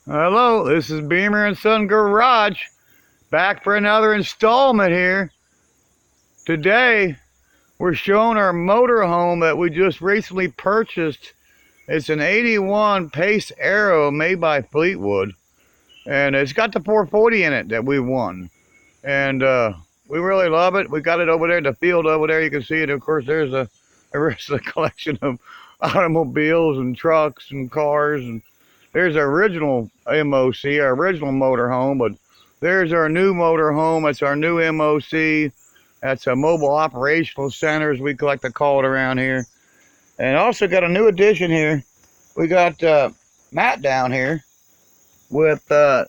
Hello, this is Beamer and Son Garage, back for another installment here. Today, we're showing our motorhome that we just recently purchased. It's an 81 Pace Aero made by Fleetwood, and it's got the 440 in it that we won. And we really love it. We got it over there in the field over there. You can see it. Of course, there's the rest of the collection of automobiles and trucks and cars, and there's our original MOC, our original motorhome, but there's our new motorhome. It's our new MOC. That's a mobile operational center, as we like to call it around here. And also got a new addition here. We got Matt down here with a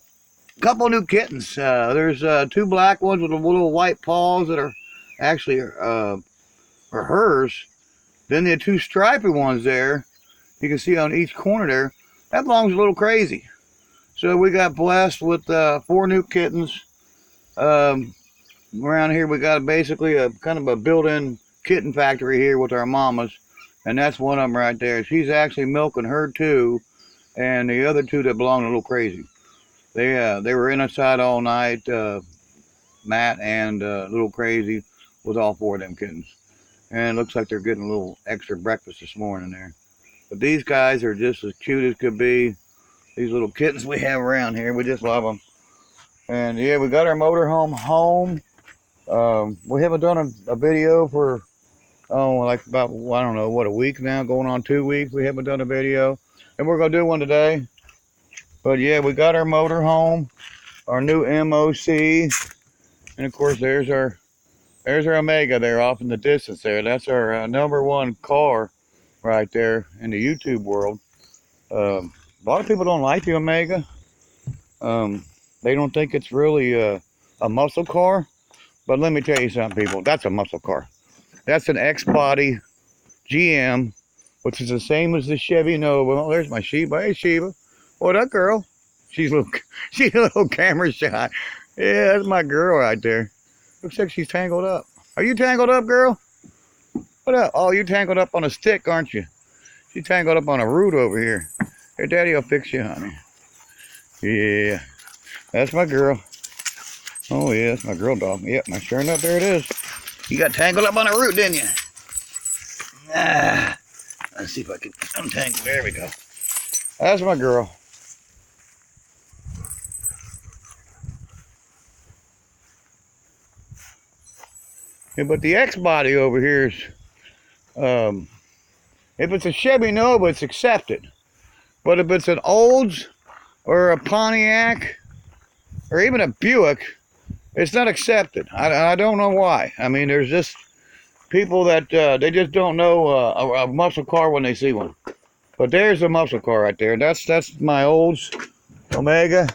couple new kittens. There's two black ones with little white paws that are actually are hers. Then the two stripy ones there, you can see on each corner there, that belongs a little crazy. So we got blessed with 4 new kittens. Around here we got basically a kind of a built-in kitten factory here with our mamas, and that's one of them right there. She's actually milking her two, and the other two that belong a little crazy. They were inside all night, Matt and little crazy, with all 4 of them kittens. And it looks like they're getting a little extra breakfast this morning there. But these guys are just as cute as could be. These little kittens we have around here, we just love them. And yeah, we got our motorhome home. We haven't done a video for, like about, I don't know, what, a week now, going on 2 weeks. We haven't done a video. And we're going to do one today. But yeah, we got our motorhome, our new MOC. And of course, there's our Omega there off in the distance there. That's our #1 car right there in the YouTube world. A lot of people don't like the Omega. They don't think it's really a muscle car. But let me tell you something, people. That's a muscle car. That's an X-Body GM, which is the same as the Chevy Nova. Oh, there's my Sheba. Hey, Sheba. What up, girl? She's a little camera shy. Yeah, that's my girl right there. Looks like she's tangled up. Are you tangled up, girl? What up? Oh, you tangled up on a stick, aren't you? She tangled up on a root over here. Here, Daddy will fix you, honey. Yeah, that's my girl. Oh, yeah, that's my girl dog. Yep, now sure enough, there it is. You got tangled up on a root, didn't you? Ah, let's see if I can untangle. There we go. That's my girl. Yeah, but the X-Body over here is, if it's a Chevy Nova, it's accepted. But if it's an Olds or a Pontiac or even a Buick, it's not accepted. I don't know why. I mean, there's just people that they just don't know a muscle car when they see one. But there's a muscle car right there. That's my Olds Omega.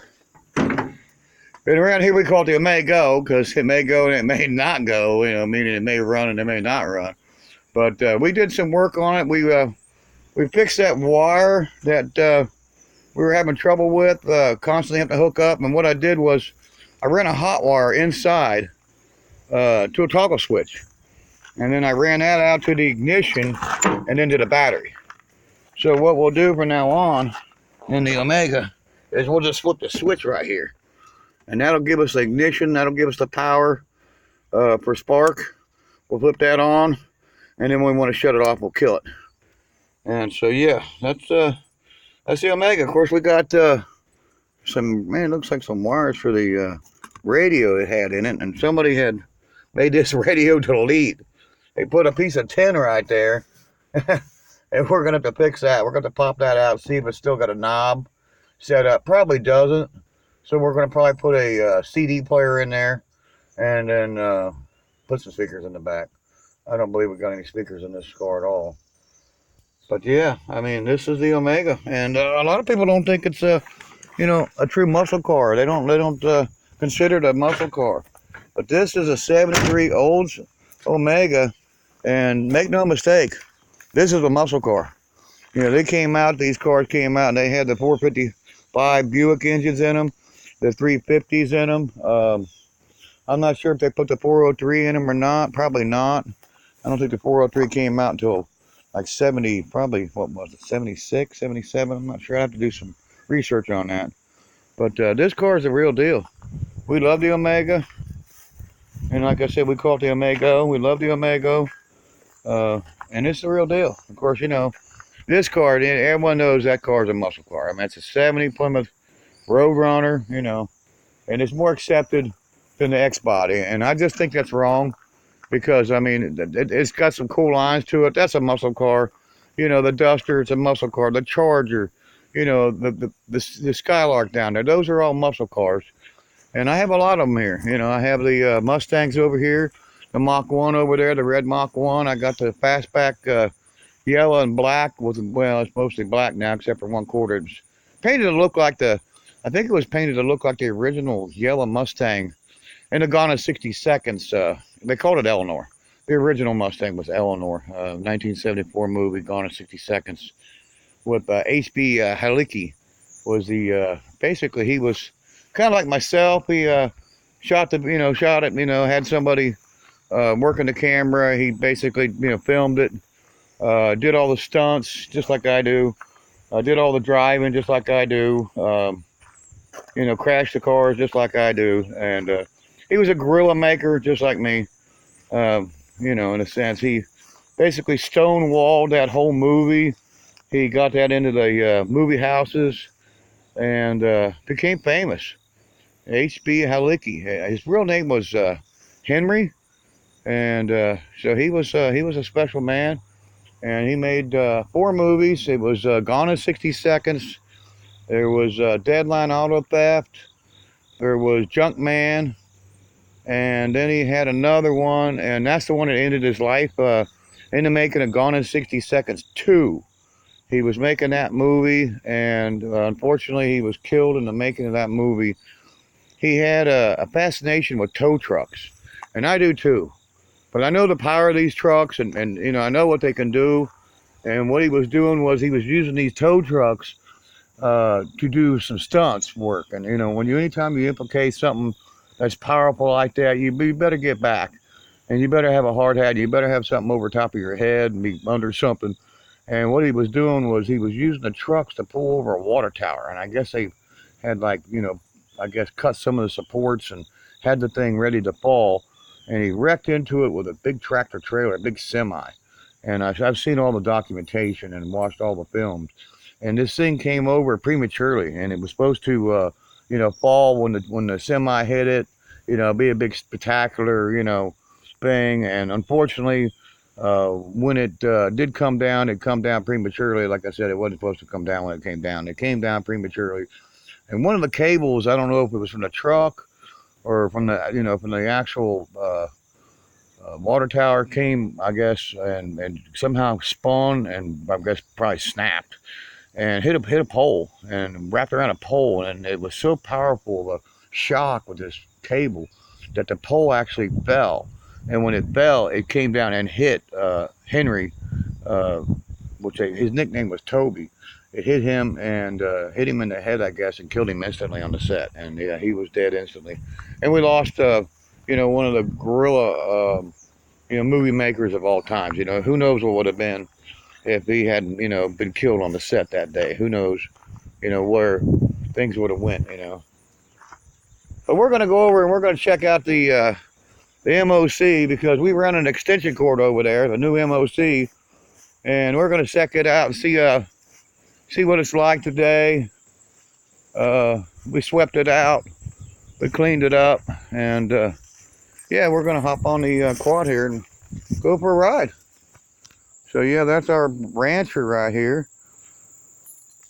And around here we call it the Omega, because it may go and it may not go. You know, meaning it may run and it may not run. But we did some work on it. We fixed that wire that we were having trouble with, constantly having to hook up. And what I did was I ran a hot wire inside to a toggle switch. And then I ran that out to the ignition and then to the battery. So what we'll do from now on in the Omega is we'll just flip the switch right here. And that'll give us the ignition, that'll give us the power for spark. We'll flip that on, and then when we want to shut it off, we'll kill it. And so yeah, that's the Omega. Of course, we got some, man, looks like some wires for the radio it had in it, and somebody had made this radio delete. They put a piece of tin right there, and we're gonna have to fix that. We're gonna have to pop that out, see if it's still got a knob set up. Probably doesn't. So we're gonna probably put a CD player in there, and then put some speakers in the back. I don't believe we got any speakers in this car at all. But yeah, I mean, this is the Omega, and a lot of people don't think it's a true muscle car. They don't consider it a muscle car. But this is a '73 Olds Omega, and make no mistake, this is a muscle car. You know, these cars came out, and they had the 455 Buick engines in them, the 350s in them. I'm not sure if they put the 403 in them or not. Probably not. I don't think the 403 came out until like 70, probably, what was it, 76, 77? I'm not sure. I have to do some research on that. But this car is the real deal. We love the Omega. And like I said, we call it the Omega. We love the Omega. And it's the real deal. Of course, you know, this car, everyone knows that car is a muscle car. I mean, it's a 70 Plymouth Roadrunner, you know, and it's more accepted than the X-Body. And I just think that's wrong because, I mean, it's got some cool lines to it. That's a muscle car. You know, the Duster, it's a muscle car. The Charger, you know, the Skylark down there, those are all muscle cars. And I have a lot of them here. You know, I have the Mustangs over here, the Mach 1 over there, the red Mach 1. I got the fastback yellow and black. Well, it's mostly black now except for one quarter. It's painted to look like I think it was painted to look like the original yellow Mustang in the Gone in 60 Seconds. They called it Eleanor. The original Mustang was Eleanor, 1974 movie, Gone in 60 Seconds. With H.B. Halicki was the, basically he was kind of like myself. He shot it, had somebody working the camera. He basically, filmed it, did all the stunts just like I do, did all the driving just like I do, crashed the cars just like I do. And he was a guerrilla maker just like me, in a sense. He basically stonewalled that whole movie. He got that into the movie houses and became famous. H.B. Halicki. His real name was Henry, and so he was a special man. And he made 4 movies. It was Gone in 60 Seconds. There was Deadline Auto Theft. There was Junkman, and then he had another one, and that's the one that ended his life. Into making a Gone in 60 Seconds 2. He was making that movie, and unfortunately, he was killed in the making of that movie. He had a fascination with tow trucks, and I do too. But I know the power of these trucks, and I know what they can do. And what he was doing was he was using these tow trucks to do some stunts work. And anytime you implicate something that's powerful like that, you better get back, and you better have a hard hat. You better have something over top of your head and be under something. And what he was doing was he was using the trucks to pull over a water tower. And I guess they had cut some of the supports and had the thing ready to fall. And he wrecked into it with a big tractor trailer, a big semi. And I've seen all the documentation and watched all the films. And this thing came over prematurely, and it was supposed to, fall when the semi hit it, be a big spectacular, thing. And unfortunately, when it did come down, it come down prematurely. Like I said, it wasn't supposed to come down when it came down. It came down prematurely. And one of the cables, I don't know if it was from the truck or from the actual water tower, came, I guess, and somehow spun and I guess probably snapped and hit a pole and wrapped around a pole. And it was so powerful, the shock with this cable, that the pole actually fell. And when it fell, it came down and hit Henry, which his nickname was Toby. It hit him and hit him in the head, I guess, and killed him instantly on the set. And yeah, he was dead instantly. And we lost, one of the guerrilla, movie makers of all times. Who knows what would have been if he hadn't, been killed on the set that day. Who knows, where things would have went, But we're going to go over and we're going to check out the MOC, because we run an extension cord over there, the new MOC, and we're going to check it out and see what it's like today. We swept it out, we cleaned it up, and yeah, we're going to hop on the quad here and go for a ride. So yeah, that's our Rancher right here.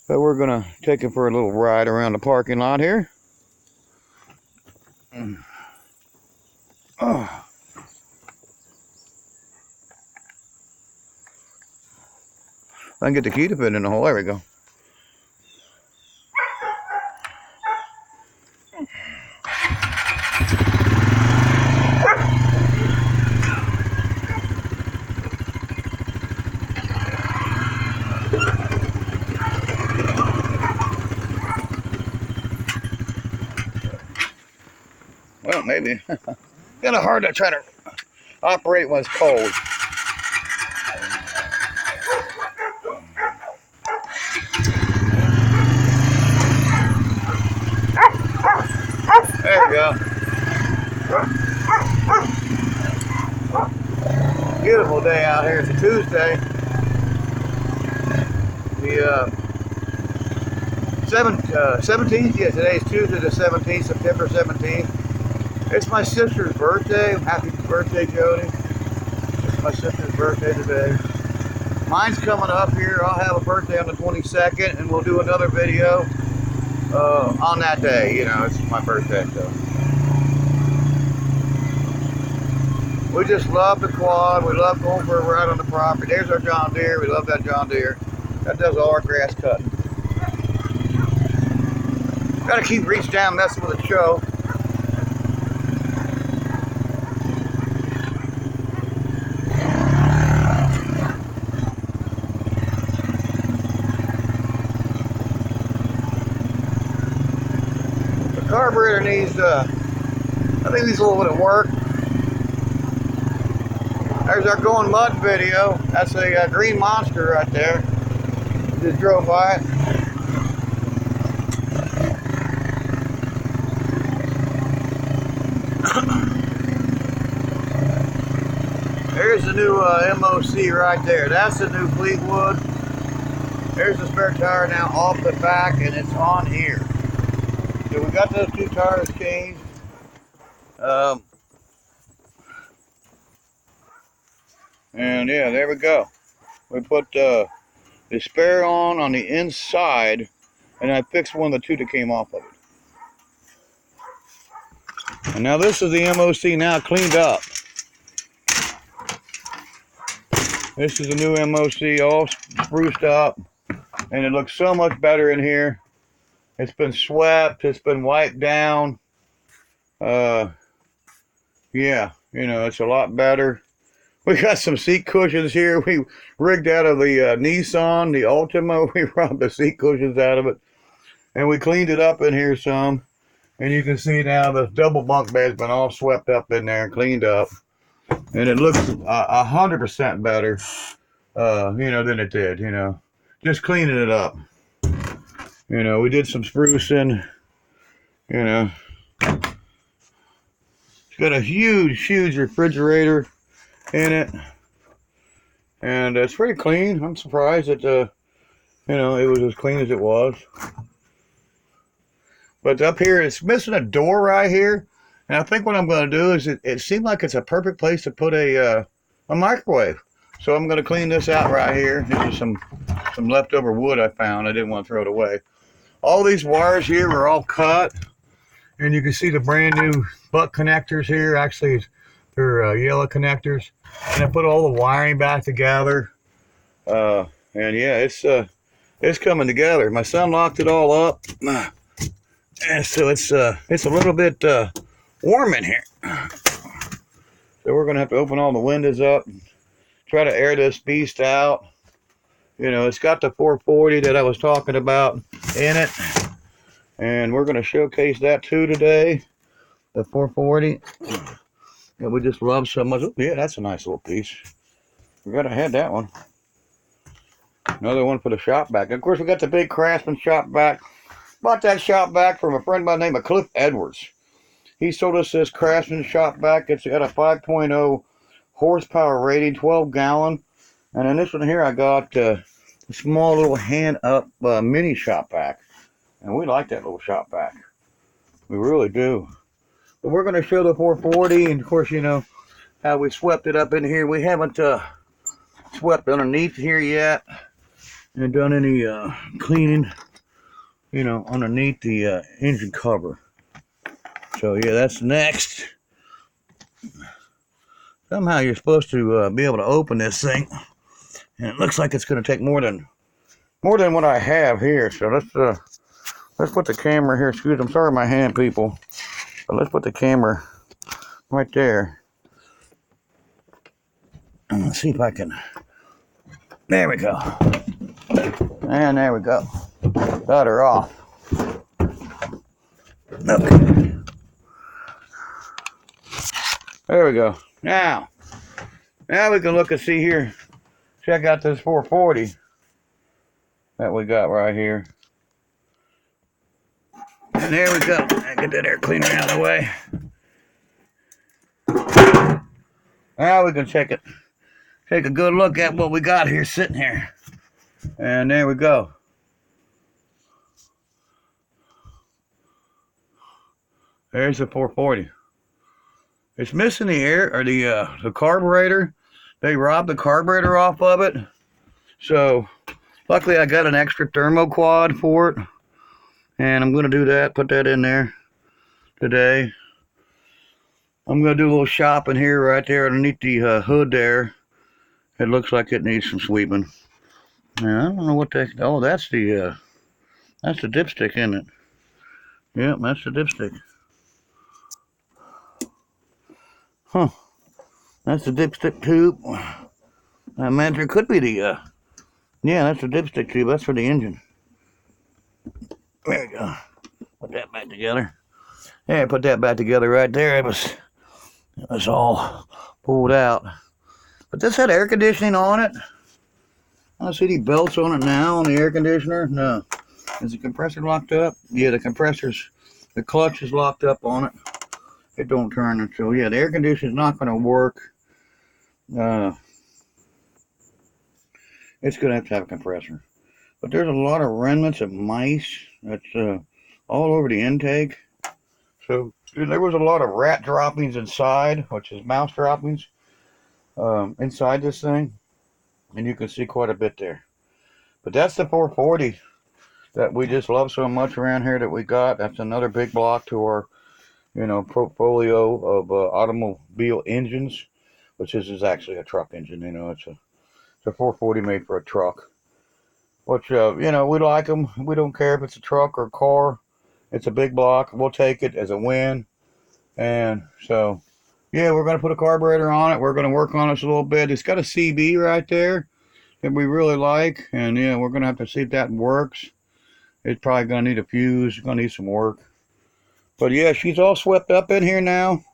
But we're going to take it for a little ride around the parking lot here. Oh. I can get the key to fit in the hole. There we go. Well, maybe. Kind of hard to try to operate when it's cold. beautiful day out here. It's a Tuesday. The 17th? Yeah, today's Tuesday the 17th, September 17th. It's my sister's birthday. Happy birthday, Jody. It's my sister's birthday today. Mine's coming up here. I'll have a birthday on the 22nd, and we'll do another video on that day. You know, it's my birthday, so. We just love the quad. We love going for a ride on the property. There's our John Deere. We love that John Deere. That does all our grass cutting. Gotta keep reaching down messing with the show. The carburetor needs, I think needs a little bit of work. There's our going mud video. That's a green monster right there. Just drove by it. There's the new MOC right there. That's the new Fleetwood. There's the spare tire now off the back, and it's on here. So we got those two tires changed. And yeah, there we go. We put the spare on the inside, and I fixed one of the two that came off of it. And now this is the MOC now cleaned up. This is the new MOC all spruced up, and it looks so much better in here. It's been swept, it's been wiped down. Yeah, you know, it's a lot better. We got some seat cushions here. We rigged out of the Nissan, the Altima. We robbed the seat cushions out of it. And we cleaned it up in here some. And you can see now the double bunk bed's been all swept up in there and cleaned up. And it looks 100% better, you know, than it did, you know. Just cleaning it up. You know, we did some sprucing, you know. It's got a huge, huge refrigerator in it, and it's pretty clean. I'm surprised that you know, it was as clean as it was. But up here it's missing a door right here, and I think what I'm going to do is it seemed like it's a perfect place to put a microwave, so I'm going to clean this out right here. This is some leftover wood I found. I didn't want to throw it away. All these wires here were all cut, and you can see the brand new butt connectors here. Actually, they're yellow connectors, and I put all the wiring back together. And yeah, it's coming together. My son locked it all up, and so it's a little bit warm in here. So we're gonna have to open all the windows up and try to air this beast out. You know, it's got the 440 that I was talking about in it, and we're gonna showcase that too today. The 440. Yeah, we just love so much. Oh, yeah, that's a nice little piece. Forgot I had that one. Another one for the shop back. Of course, we got the big Craftsman shop back. Bought that shop back from a friend by the name of Cliff Edwards. He sold us this Craftsman shop back. It's got a 5.0 horsepower rating, 12 gallon. And then this one here, I got a small little hand up mini shop vac. And we like that little shop vac. We really do. But we're going to show the 440, and of course, you know how we swept it up in here. We haven't swept underneath here yet and done any cleaning, you know, underneath the engine cover. So yeah, that's next. Somehow you're supposed to be able to open this thing, and it looks like it's going to take more than what I have here. So let's put the camera here. Excuse me, I'm sorry, my hand, people. But let's put the camera right there. And let's see if I can. There we go. And there we go. Got her off. Okay. There we go. Now we can look and see here. Check out this 440 that we got right here. And there we go. Get that air cleaner out of the way. Now we can check it. take a good look at what we got here sitting here. And there we go. There's the 440. It's missing the air or the carburetor. They robbed the carburetor off of it. So luckily I got an extra thermoquad for it. And I'm gonna do that, put that in there today. I'm gonna do a little shopping here right there underneath the hood there. It looks like it needs some sweeping. And I don't know what that, oh, that's the dipstick, isn't it? Yep, that's the dipstick. Huh. That's the dipstick tube. I imagine it could be the, yeah, that's the dipstick tube. That's for the engine. There we go. Put that back together. Yeah, put that back together right there. It was all pulled out. But this had air conditioning on it. I don't see any belts on it now on the air conditioner. No. Is the compressor locked up? Yeah, the clutch is locked up on it. It don't turn until, yeah, the air conditioner is not going to work. It's going to have a compressor. But there's a lot of remnants of mice that's all over the intake. So there was a lot of rat droppings inside, which is mouse droppings, inside this thing. And you can see quite a bit there. But that's the 440 that we just love so much around here that we got. That's another big block to our, portfolio of automobile engines, which is actually a truck engine. It's a 440 made for a truck. Which, we like them. We don't care if it's a truck or a car. It's a big block. We'll take it as a win. And so, yeah, we're going to put a carburetor on it. We're going to work on this a little bit. It's got a CB right there that we really like. And, yeah, we're going to have to see if that works. It's probably going to need a fuse. It's going to need some work. But, yeah, she's all swept up in here now.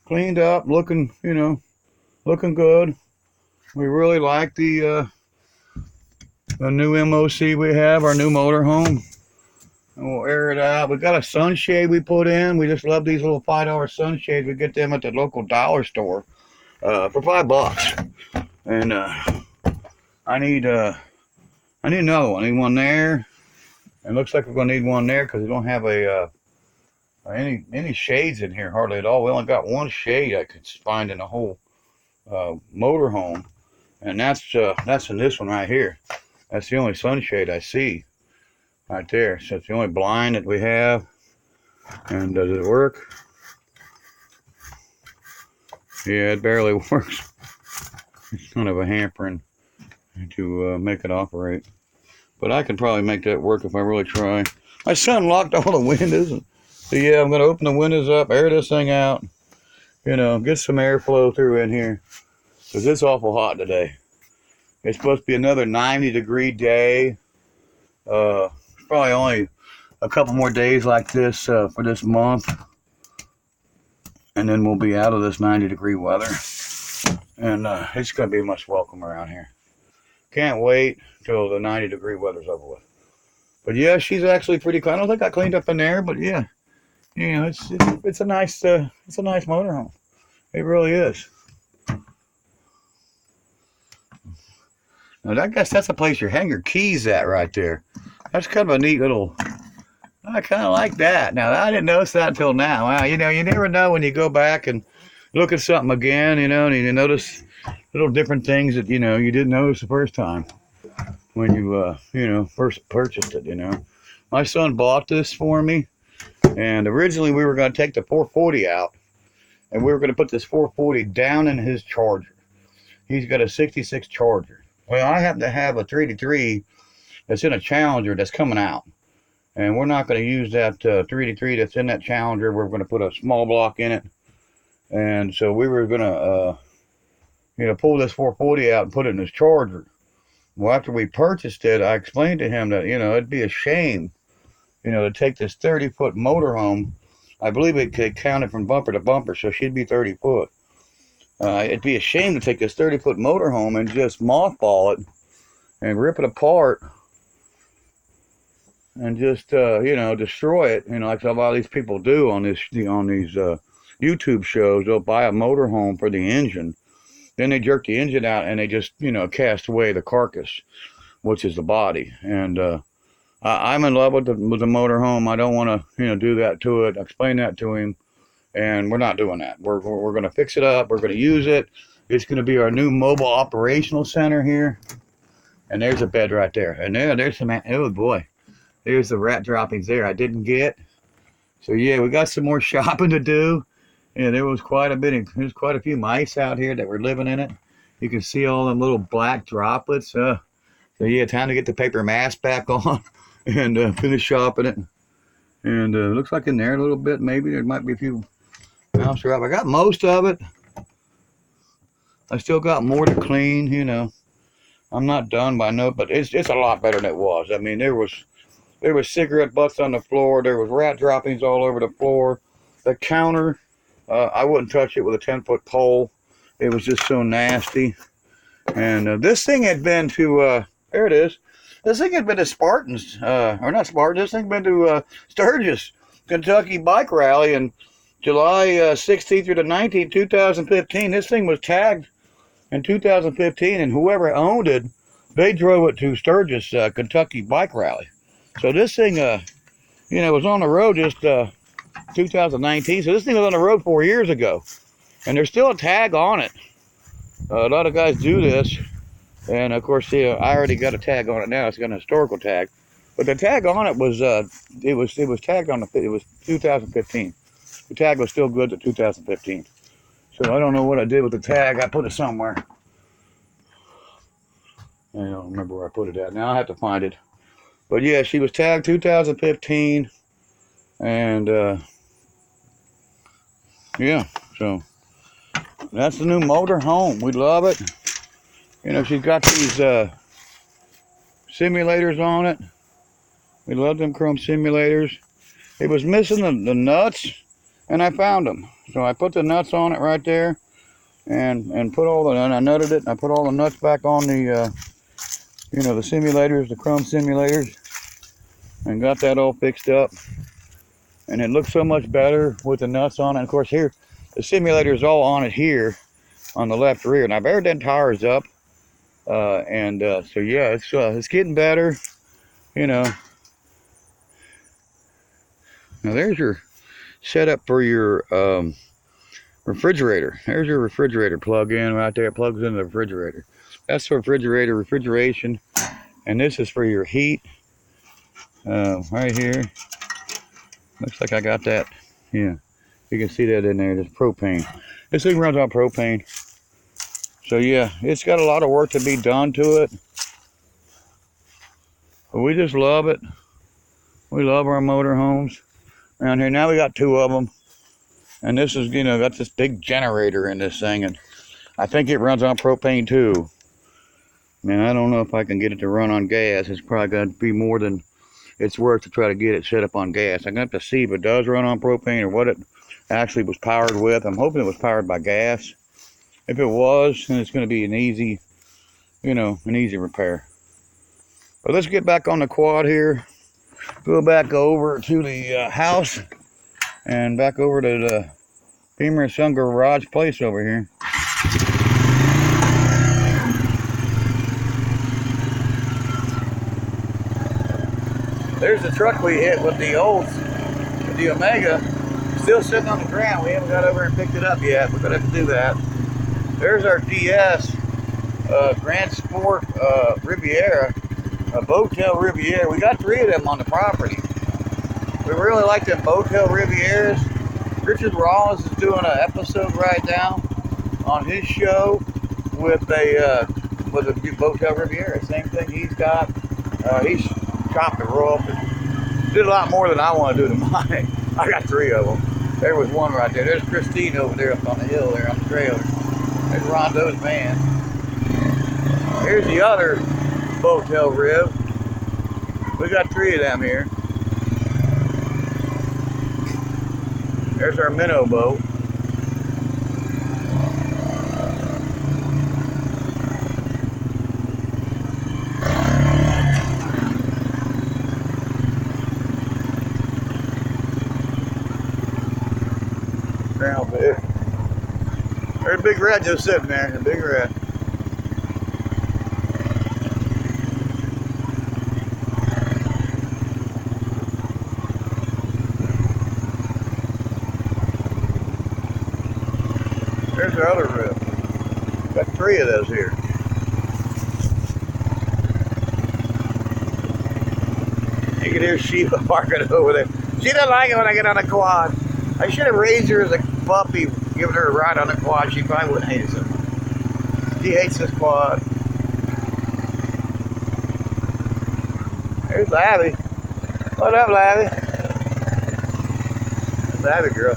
Cleaned up. Looking, looking good. We really like the new MOC we have, our new motorhome. And we'll air it out. We got a sunshade we put in. We just love these little $5 sunshades. We get them at the local dollar store for $5. And I need another one. I need one there. And looks like we're gonna need one there because we don't have any shades in here hardly at all. We only got one shade I could find in the whole motorhome, and that's in this one right here. That's the only sunshade I see right there. So it's the only blind that we have. And does it work? Yeah, it barely works. It's kind of a hampering to make it operate. But I can probably make that work if I really try. My son locked all the windows. So yeah, I'm going to open the windows up, air this thing out. Get some airflow through in here. Because it's awful hot today. It's supposed to be another 90-degree day. Probably only a couple more days like this for this month. And then we'll be out of this 90-degree weather. And it's going to be much welcome around here. Can't wait till the 90-degree weather's over with. But yeah, she's actually pretty clean. I don't think I cleaned up in there, but yeah. It's a nice motorhome. It really is. Now, I guess that's a place you hang your keys at right there. That's kind of a neat little, I kind of like that. Now, I didn't notice that until now. Wow, you never know when you go back and look at something again, and you notice little different things that, you didn't notice the first time when you, first purchased it, My son bought this for me, and originally we were going to take the 440 out, and we were going to put this 440 down in his Charger. He's got a 66 Charger. Well, I happen to have a 383 that's in a Challenger that's coming out. And we're not going to use that 383 that's in that Challenger. We're going to put a small block in it. And so we were going to, pull this 440 out and put it in his Charger. Well, after we purchased it, I explained to him that, it'd be a shame, to take this 30-foot motorhome. I believe it could count it from bumper to bumper, so she'd be 30 foot. It'd be a shame to take this 30-foot motorhome and just mothball it and rip it apart and just, destroy it. Like a lot of these people do on these YouTube shows. They'll buy a motorhome for the engine Then they jerk the engine out and they just, cast away the carcass, which is the body. And I'm in love with the motorhome. I don't want to, do that to it. I explained that to him, and we're not doing that. We're going to fix it up. We're going to use it. It's going to be our new mobile operational center here. And there's a bed right there. And there's some, oh boy, there's the rat droppings there I didn't get. So yeah, we got some more shopping to do. And there was quite a few mice out here that were living in it. You can see all them little black droplets. So yeah, time to get the paper mask back on and finish shopping it. And it looks like in there a little bit, maybe there might be a few mouse trap. I got most of it. I still got more to clean, I'm not done by no, but it's a lot better than it was. I mean, there was cigarette butts on the floor. There was rat droppings all over the floor. The counter, I wouldn't touch it with a 10-foot pole. It was just so nasty. And this thing had been to, there it is. This thing had been to Spartans, or not Spartans, this thing had been to Sturgis, Kentucky bike rally in July 16th through the 19th, 2015. This thing was tagged in 2015, and whoever owned it, they drove it to Sturgis, Kentucky bike rally. So this thing, was on the road just 2019. So this thing was on the road 4 years ago, and there's still a tag on it. A lot of guys do this, and of course, I already got a tag on it now. It's got an historical tag, but the tag on it was it was tagged on it was 2015. The tag was still good to 2015. So I don't know what I did with the tag. I put it somewhere. I don't remember where I put it at. Now I have to find it. But yeah, she was tagged 2015. And yeah, so that's the new motor home. We love it. She's got these simulators on it. We love them chrome simulators. It was missing the nuts, and I found them. So I put the nuts on it right there, and put all and I nutted it, and I put all the nuts back on the, the simulators, the chrome simulators, and got that all fixed up. And it looks so much better with the nuts on it. And of course here, the simulator is all on it here, on the left rear. And I've aired them tires up, so yeah, it's getting better, Now there's your setup for your refrigerator. There's your refrigerator plug-in right there. It plugs into the refrigerator. That's for refrigeration. And this is for your heat. Right here. Looks like I got that. Yeah. You can see that in there. There's propane. This thing runs on propane. So yeah, it's got a lot of work to be done to it. But we just love it. We love our motorhomes around here. Now we got two of them. And this is, got this big generator in this thing. And I think it runs on propane too. Man, I don't know if I can get it to run on gas. It's probably going to be more than it's worth to try to get it set up on gas. I'm going to have to see if it does run on propane or what it actually was powered with. I'm hoping it was powered by gas. If it was, then it's going to be an easy, an easy repair. But let's get back on the quad here. Go back over to the house and back over to the Beamer & Son garage place over here. There's the truck we hit with the Omega, still sitting on the ground. We haven't got over and picked it up yet. We're gonna have to do that. There's our DS Grand Sport Riviera, a Boattail Riviera. We got 3 of them on the property. We really like them Boattail Rivieras. Richard Rollins is doing an episode right now on his show with a Boattail Riviera. Same thing he's got. He's chopped the roof and did a lot more than I want to do to mine. I got 3 of them. There was one right there. There's Christine over there up on the hill there on the trailer. There's Rondo's van. Here's the other Boattail Rib. We got 3 of them here. There's our minnow boat. There's Big Red just sitting there, the Big Red. There's our other rib. Got 3 of those here. You can hear Sheba barking over there. She doesn't like it when I get on a quad. I should have raised her as a puppy, given her a ride on a quad. She probably wouldn't hate it. She hates this quad. There's Labby. What up, Labby? Labby girl.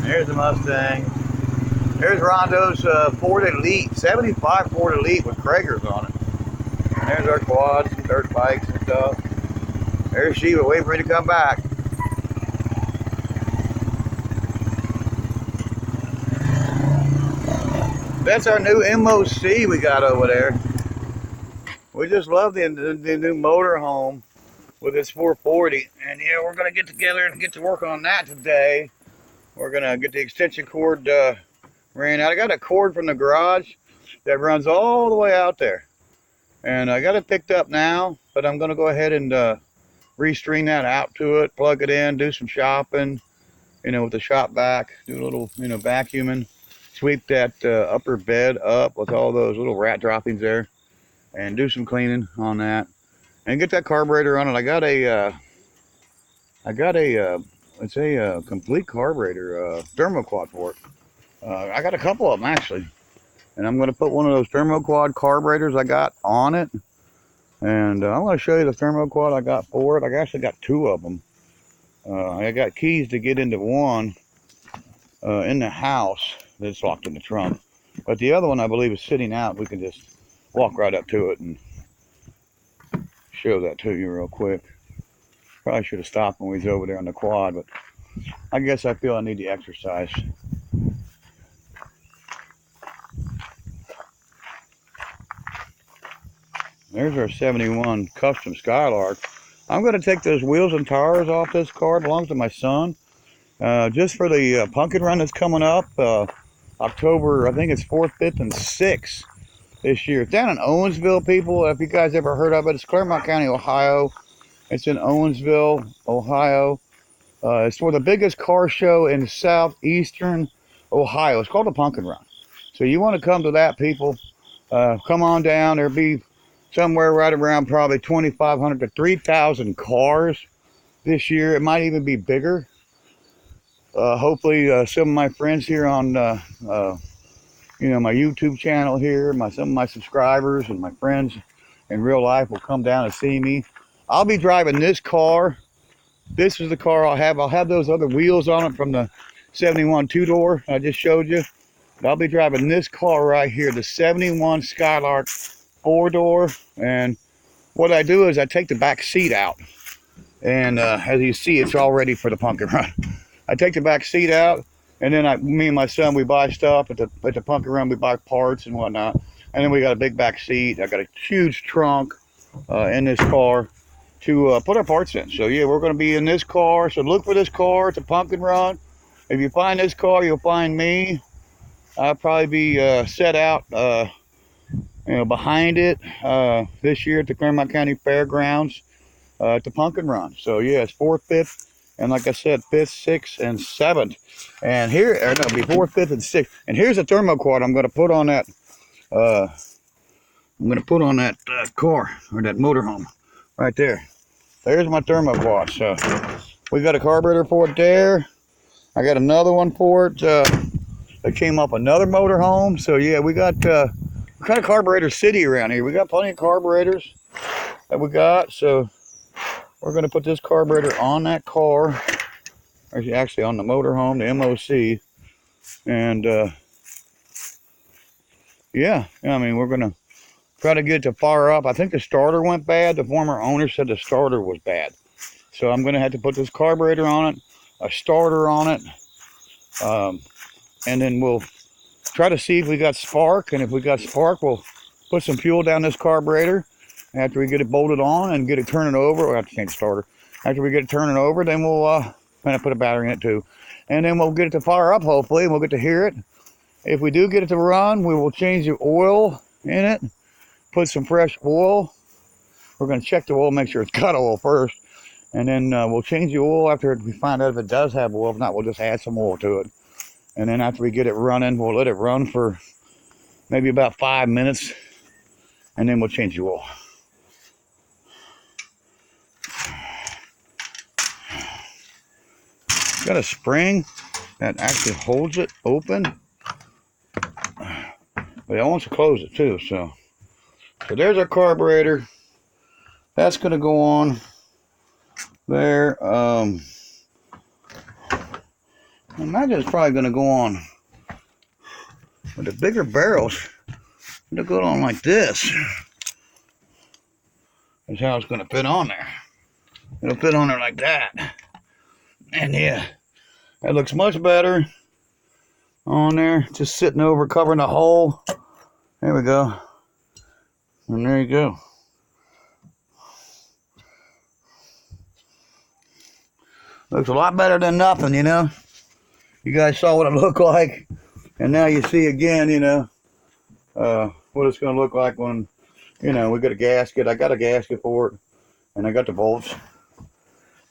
There's the Mustang. There's Rondo's Ford Elite, 75 Ford Elite with Kragers on it. And there's our quads and dirt bikes and stuff. There's Sheba waiting for me to come back. That's our new MOC we got over there. We just love the new motor home with this 440. And yeah, we're going to get together and get to work on that today. We're going to get the extension cord ran out. I got a cord from the garage that runs all the way out there. And I got it picked up now, but I'm going to go ahead and restring that out to it, plug it in, do some shopping, you know, with the shop vac, do a little, you know, vacuuming, sweep that upper bed up with all those little rat droppings there, and do some cleaning on that, and get that carburetor on it. I got a it's a complete carburetor thermoquad for it. I got a couple of them actually, and I'm going to put one of those thermoquad carburetors I got on it, and I'm going to show you the thermoquad I got for it. I actually got 2 of them. I got keys to get into one in the house that's locked in the trunk, but the other one I believe is sitting out. We can just walk right up to it and show that to you real quick. Probably should have stopped when we was over there on the quad, but I guess I feel I need the exercise. There's our 71 custom Skylark. I'm going to take those wheels and tires off this car. It belongs to my son. Just for the pumpkin run that's coming up. October, I think it's 4th, 5th, and 6th this year. It's down in Owensville, people. If you guys ever heard of it, it's Claremont County, Ohio. It's in Owensville, Ohio. It's for the biggest car show in southeastern Ohio. It's called the Pumpkin Run. So you want to come to that, people. Come on down. There'll be somewhere right around probably 2,500 to 3,000 cars this year. It might even be bigger. Hopefully some of my friends here on you know, my YouTube channel here, some of my subscribers and my friends in real life will come down and see me. I'll be driving this car. This is the car I'll have. I'll have those other wheels on it from the 71 2-door I just showed you. But I'll be driving this car right here, the 71 Skylark 4-door. And what I do is I take the back seat out. And as you see, it's all ready for the pumpkin run. I take the back seat out, and then me and my son, we buy stuff at the pumpkin run. We buy parts and whatnot. And then we got a big back seat. I got a huge trunk in this car to put our parts in. So yeah, we're going to be in this car. So look for this car at the pumpkin run. If you find this car, you'll find me. I'll probably be set out, you know, behind it this year at the Claremont County Fairgrounds at the pumpkin run. So yeah, it's 4th, 5th, and like I said, 5th, 6th, and 7th. And here, or no, be 4th, 5th, and 6th. And here's a thermoquad I'm going to put on that. I'm going to put on that car or that motorhome right there. There's my thermoquad. So we got a carburetor for it there. I got another one for it. It came up another motorhome. So yeah, we got kind of carburetor city around here. We got plenty of carburetors that we got. So we're going to put this carburetor on that car, or actually on the motorhome, the MOC. And yeah, I mean, we're going to try to get it to fire up. I think the starter went bad. The former owner said the starter was bad. So I'm going to have to put this carburetor on it, a starter on it, and then we'll try to see if we got spark. And if we got spark, we'll put some fuel down this carburetor After we get it bolted on and get it turning over, we'll have to change the starter. After we get it turning over, then we'll kind of put a battery in it too. And then we'll get it to fire up, hopefully, and we'll get to hear it. If we do get it to run, we will change the oil in it, put some fresh oil. We're going to check the oil, make sure it's got oil first. And then we'll change the oil after we find out if it does have oil. If not, we'll just add some oil to it. And then after we get it running, we'll let it run for maybe about 5 minutes. And then we'll change the oil. It's got a spring that actually holds it open. But it wants to close it too, so there's our carburetor. That's going to go on there. I imagine it's probably going to go on with the bigger barrels. It'll go on like this. That's how it's going to fit on there. It'll fit on there like that. And yeah, that looks much better on there. Just sitting over, covering the hole. There we go. And there you go. Looks a lot better than nothing, you know. You guys saw what it looked like. And now you see again, you know, what it's going to look like when, you know, we got a gasket. I got a gasket for it. And I got the bolts.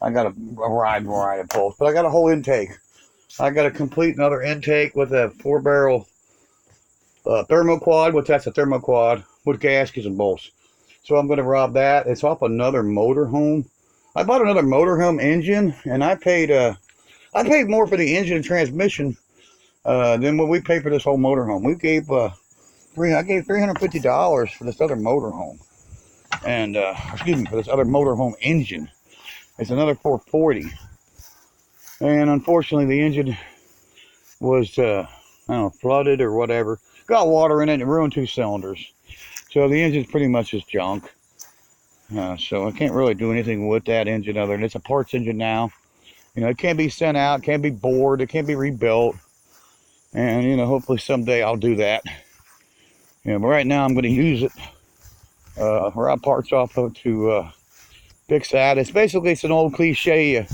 I got a wide variety of bolts. But I got a whole intake. I got to complete another intake with a 4-barrel thermoquad, which that's a thermoquad with gaskets and bolts. So I'm going to rob that. It's off another motorhome. I bought another motorhome engine, and I paid more for the engine and transmission than what we paid for this whole motorhome. We gave I gave $350 for this other motorhome, and excuse me, for this other motorhome engine. It's another $440, and unfortunately the engine was I don't know, flooded or whatever. Got water in it and it ruined 2 cylinders. So the engine's pretty much just junk. So I can't really do anything with that engine other than it's a parts engine now. You know, it can't be sent out, can't be bored, it can't be rebuilt. And, you know, hopefully someday I'll do that. Yeah, but right now I'm going to use it. Rob parts off of to fix that. It's an old cliche.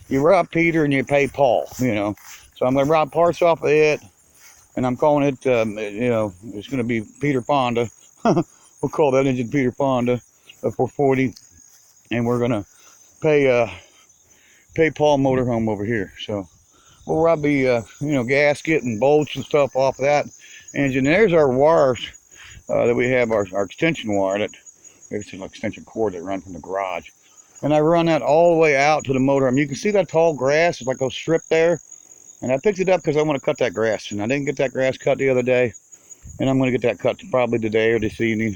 You rob Peter and you pay Paul, you know. So I'm going to rob parts off of it. And I'm calling it, you know, it's going to be Peter Fonda. We'll call that engine Peter Fonda, a 440. And we're going to pay Paul Motorhome over here. So we'll rob the, you know, gasket and bolts and stuff off of that engine. There's our wires that we have, our extension wire. That it's an extension cord that runs from the garage. And I run that all the way out to the motorhome. You can see that tall grass. It's like a strip there. And I picked it up because I want to cut that grass. And I didn't get that grass cut the other day. And I'm going to get that cut probably today or this evening.